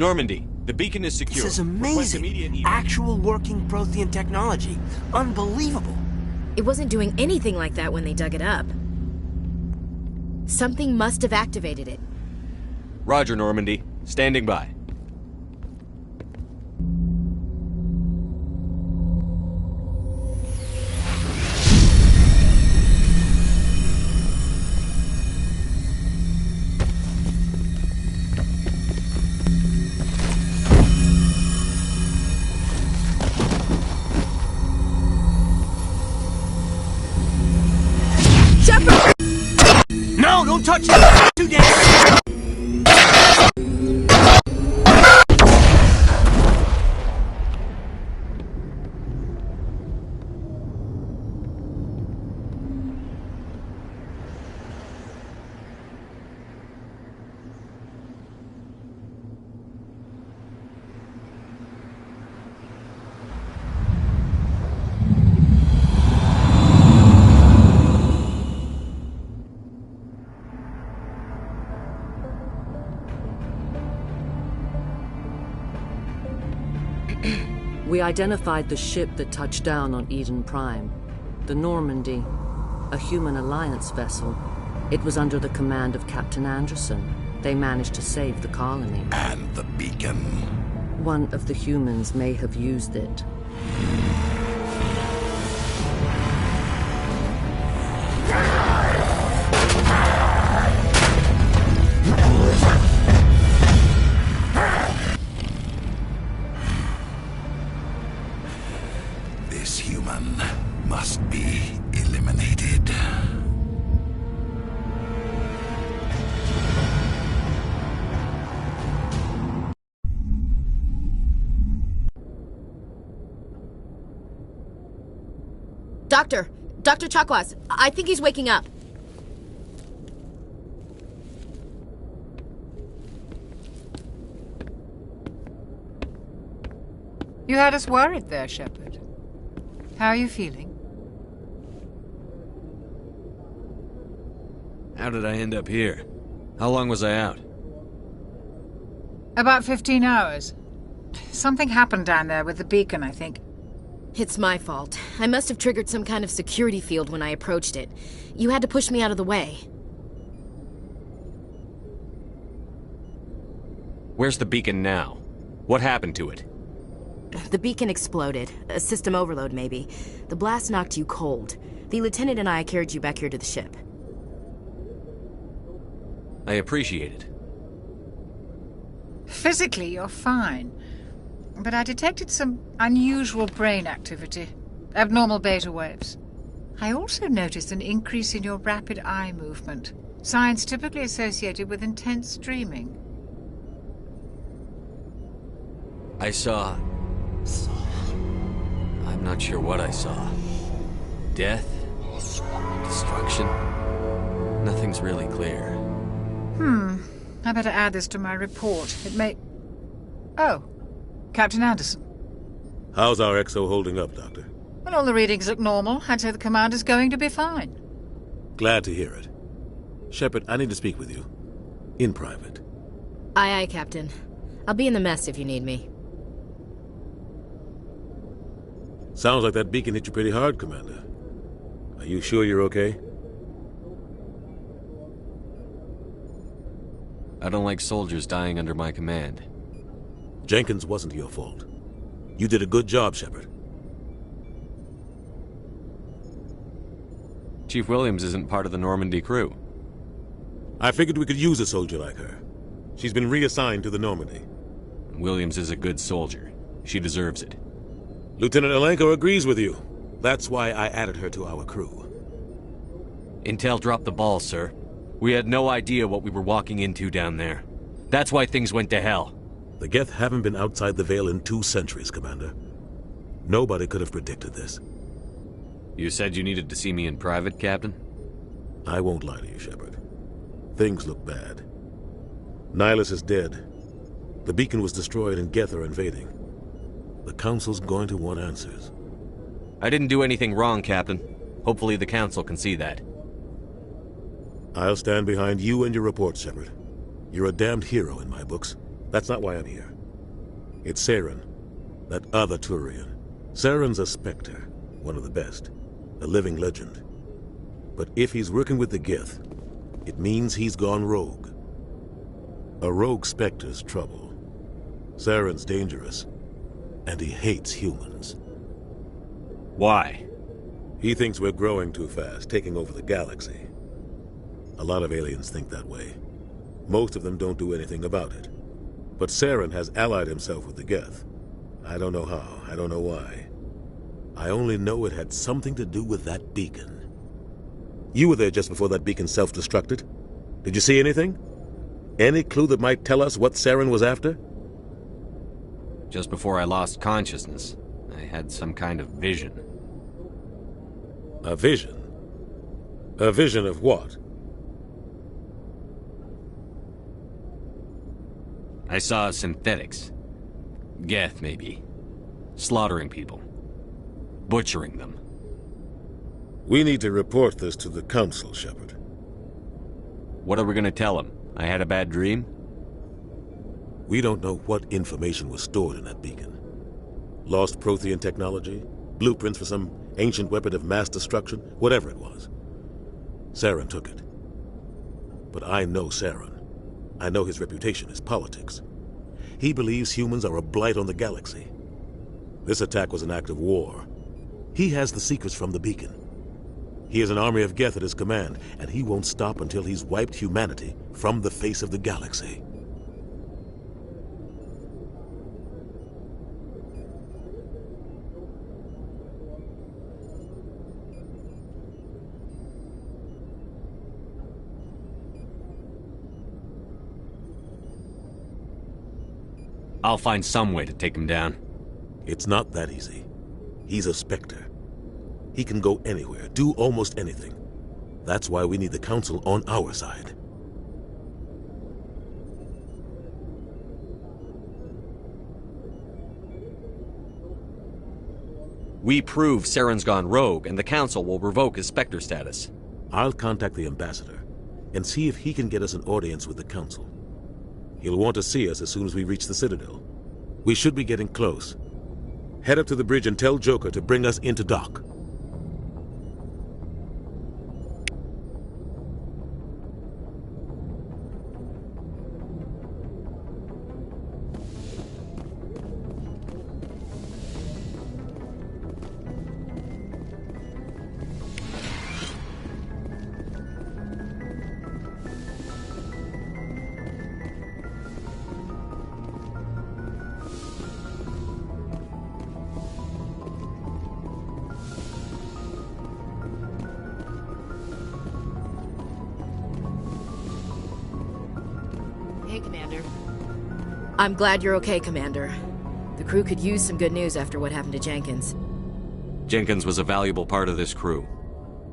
Normandy, the beacon is secure. This is amazing. Actual working Prothean technology. Unbelievable. It wasn't doing anything like that when they dug it up. Something must have activated it. Roger, Normandy. Standing by. Shephard! No, don't touch it! Too dangerous! We identified the ship that touched down on Eden Prime. The Normandy, a human alliance vessel. It was under the command of Captain Anderson. They managed to save the colony. And the beacon. One of the humans may have used it. This human must be eliminated. Dr. Chakwas, I think he's waking up. You had us worried there, Shephard. How are you feeling? How did I end up here? How long was I out? About 15 hours. Something happened down there with the beacon, I think. It's my fault. I must have triggered some kind of security field when I approached it. You had to push me out of the way. Where's the beacon now? What happened to it? The beacon exploded. A system overload, maybe. The blast knocked you cold. The lieutenant and I carried you back here to the ship. I appreciate it. Physically, you're fine. But I detected some unusual brain activity. Abnormal beta waves. I also noticed an increase in your rapid eye movement. Signs typically associated with intense dreaming. I saw... I'm not sure what I saw. Death? Destruction? Nothing's really clear. I better add this to my report. It may... Oh, Captain Anderson. How's our XO holding up, Doctor? Well, all the readings look normal. I'd say the commander's going to be fine. Glad to hear it. Shephard, I need to speak with you. In private. Aye, Captain. I'll be in the mess if you need me. Sounds like that beacon hit you pretty hard, Commander. Are you sure you're okay? I don't like soldiers dying under my command. Jenkins wasn't your fault. You did a good job, Shephard. Chief Williams isn't part of the Normandy crew. I figured we could use a soldier like her. She's been reassigned to the Normandy. Williams is a good soldier. She deserves it. Lieutenant Alenko agrees with you. That's why I added her to our crew. Intel dropped the ball, sir. We had no idea what we were walking into down there. That's why things went to hell. The Geth haven't been outside the Veil in 2 centuries, Commander. Nobody could have predicted this. You said you needed to see me in private, Captain? I won't lie to you, Shephard. Things look bad. Nihilus is dead. The beacon was destroyed and Geth are invading. The Council's going to want answers. I didn't do anything wrong, Captain. Hopefully the Council can see that. I'll stand behind you and your report, Shephard. You're a damned hero in my books. That's not why I'm here. It's Saren, that other Turian. Saren's a Spectre, one of the best, a living legend. But if he's working with the Geth, it means he's gone rogue. A rogue Spectre's trouble. Saren's dangerous, and he hates humans. Why? He thinks we're growing too fast, taking over the galaxy. A lot of aliens think that way. Most of them don't do anything about it. But Saren has allied himself with the Geth. I don't know how, I don't know why. I only know it had something to do with that beacon. You were there just before that beacon self-destructed. Did you see anything? Any clue that might tell us what Saren was after? Just before I lost consciousness, I had some kind of vision. A vision? A vision of what? I saw synthetics. Geth, maybe. Slaughtering people. Butchering them. We need to report this to the Council, Shephard. What are we gonna tell them? I had a bad dream? We don't know what information was stored in that beacon. Lost Prothean technology? Blueprints for some ancient weapon of mass destruction? Whatever it was. Saren took it. But I know Saren. I know his reputation is politics. He believes humans are a blight on the galaxy. This attack was an act of war. He has the secrets from the beacon. He has an army of Geth at his command, and he won't stop until he's wiped humanity from the face of the galaxy. I'll find some way to take him down. It's not that easy. He's a Spectre. He can go anywhere, do almost anything. That's why we need the Council on our side. We prove Saren's gone rogue, and the Council will revoke his Spectre status. I'll contact the Ambassador and see if he can get us an audience with the Council. He'll want to see us as soon as we reach the Citadel. We should be getting close. Head up to the bridge and tell Joker to bring us into dock. Hey, Commander. I'm glad you're okay, Commander. The crew could use some good news after what happened to Jenkins. Jenkins was a valuable part of this crew.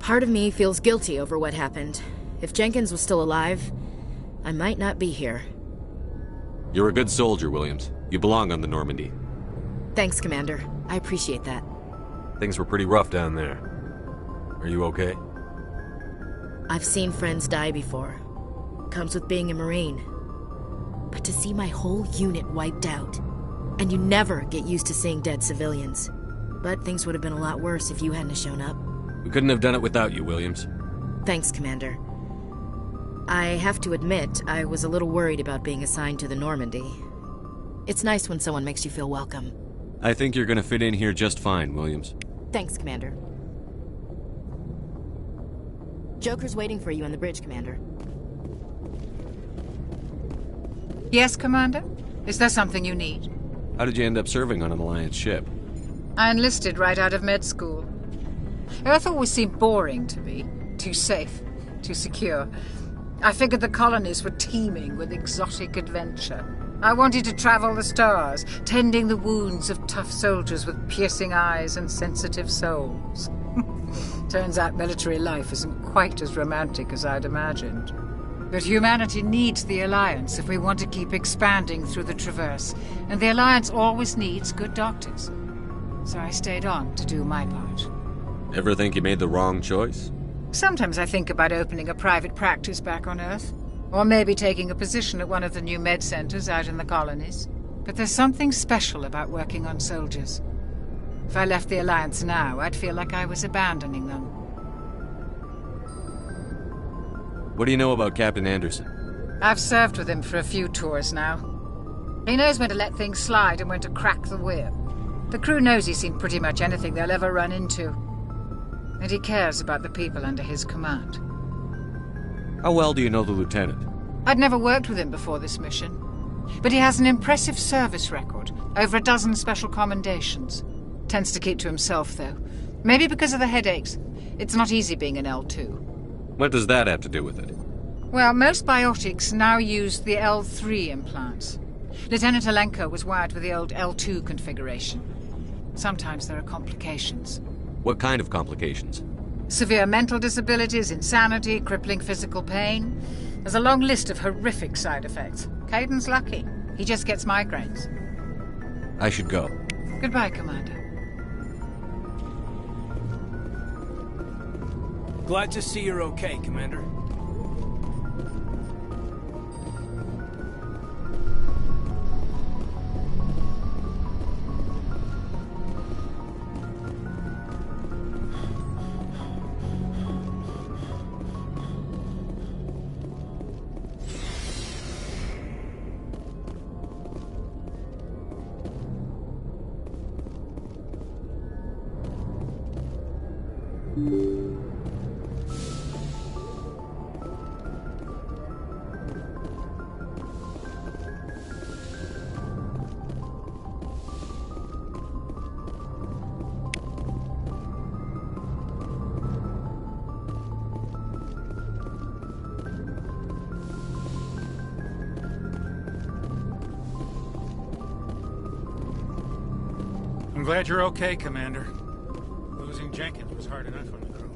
Part of me feels guilty over what happened. If Jenkins was still alive, I might not be here. You're a good soldier, Williams. You belong on the Normandy. Thanks, Commander. I appreciate that. Things were pretty rough down there. Are you okay? I've seen friends die before. Comes with being a Marine. But to see my whole unit wiped out, and you never get used to seeing dead civilians. But things would have been a lot worse if you hadn't shown up. We couldn't have done it without you, Williams. Thanks, Commander. I have to admit, I was a little worried about being assigned to the Normandy. It's nice when someone makes you feel welcome. I think you're gonna fit in here just fine, Williams. Thanks, Commander. Joker's waiting for you on the bridge, Commander. Yes, Commander? Is there something you need? How did you end up serving on an Alliance ship? I enlisted right out of med school. Earth always seemed boring to me. Too safe, too secure. I figured the colonies were teeming with exotic adventure. I wanted to travel the stars, tending the wounds of tough soldiers with piercing eyes and sensitive souls. Turns out military life isn't quite as romantic as I'd imagined. But humanity needs the Alliance if we want to keep expanding through the Traverse, and the Alliance always needs good doctors. So I stayed on to do my part. Ever think you made the wrong choice? Sometimes I think about opening a private practice back on Earth, or maybe taking a position at one of the new med centers out in the colonies. But there's something special about working on soldiers. If I left the Alliance now, I'd feel like I was abandoning them. What do you know about Captain Anderson? I've served with him for a few tours now. He knows when to let things slide and when to crack the whip. The crew knows he's seen pretty much anything they'll ever run into. And he cares about the people under his command. How well do you know the lieutenant? I'd never worked with him before this mission. But he has an impressive service record, over a dozen special commendations. Tends to keep to himself, though. Maybe because of the headaches. It's not easy being an L2. What does that have to do with it? Well, most biotics now use the L3 implants. Lieutenant Alenko was wired with the old L2 configuration. Sometimes there are complications. What kind of complications? Severe mental disabilities, insanity, crippling physical pain. There's a long list of horrific side effects. Caden's lucky. He just gets migraines. I should go. Goodbye, Commander. Glad to see you're okay, Commander. I'm glad you're okay, Commander. Losing Jenkins was hard enough on the crew.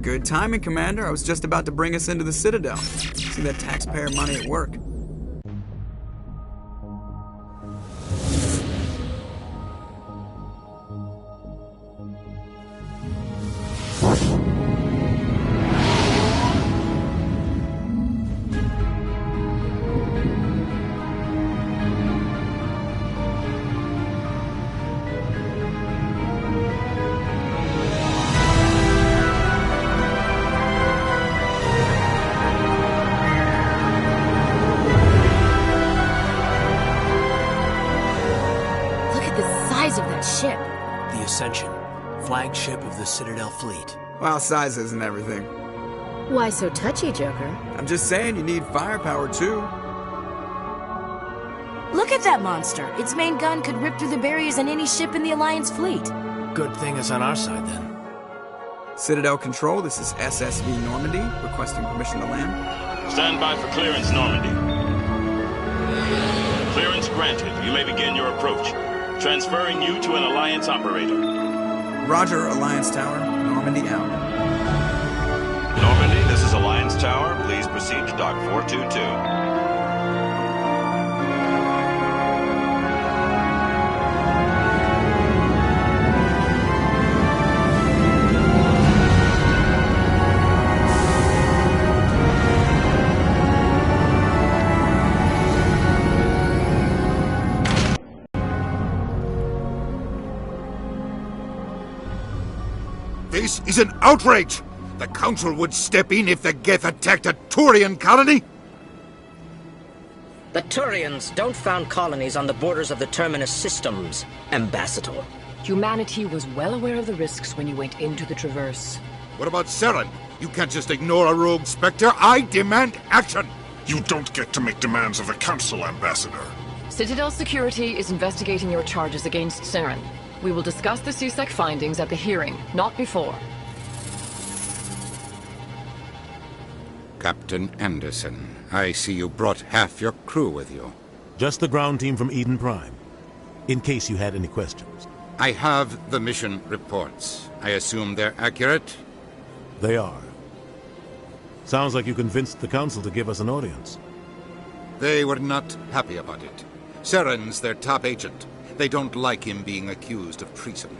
Good timing, Commander. I was just about to bring us into the Citadel. See that taxpayer money at work. Ship. The Ascension, flagship of the Citadel fleet. Well, size isn't everything. Why so touchy, Joker? I'm just saying you need firepower, too. Look at that monster. Its main gun could rip through the barriers in any ship in the Alliance fleet. Good thing it's on our side, then. Citadel Control, this is SSV Normandy, requesting permission to land. Stand by for clearance, Normandy. Clearance granted. You may begin your approach. Transferring you to an Alliance operator. Roger, Alliance Tower. Normandy out. Normandy, this is Alliance Tower. Please proceed to Dock 422. This is an outrage! The Council would step in if the Geth attacked a Turian colony? The Turians don't found colonies on the borders of the Terminus systems, Ambassador. Humanity was well aware of the risks when you went into the Traverse. What about Saren? You can't just ignore a rogue Spectre. I demand action! You don't get to make demands of the Council, Ambassador. Citadel Security is investigating your charges against Saren. We will discuss the CSEC findings at the hearing, not before. Captain Anderson, I see you brought half your crew with you. Just the ground team from Eden Prime, in case you had any questions. I have the mission reports. I assume they're accurate? They are. Sounds like you convinced the Council to give us an audience. They were not happy about it. Saren's their top agent. They don't like him being accused of treason.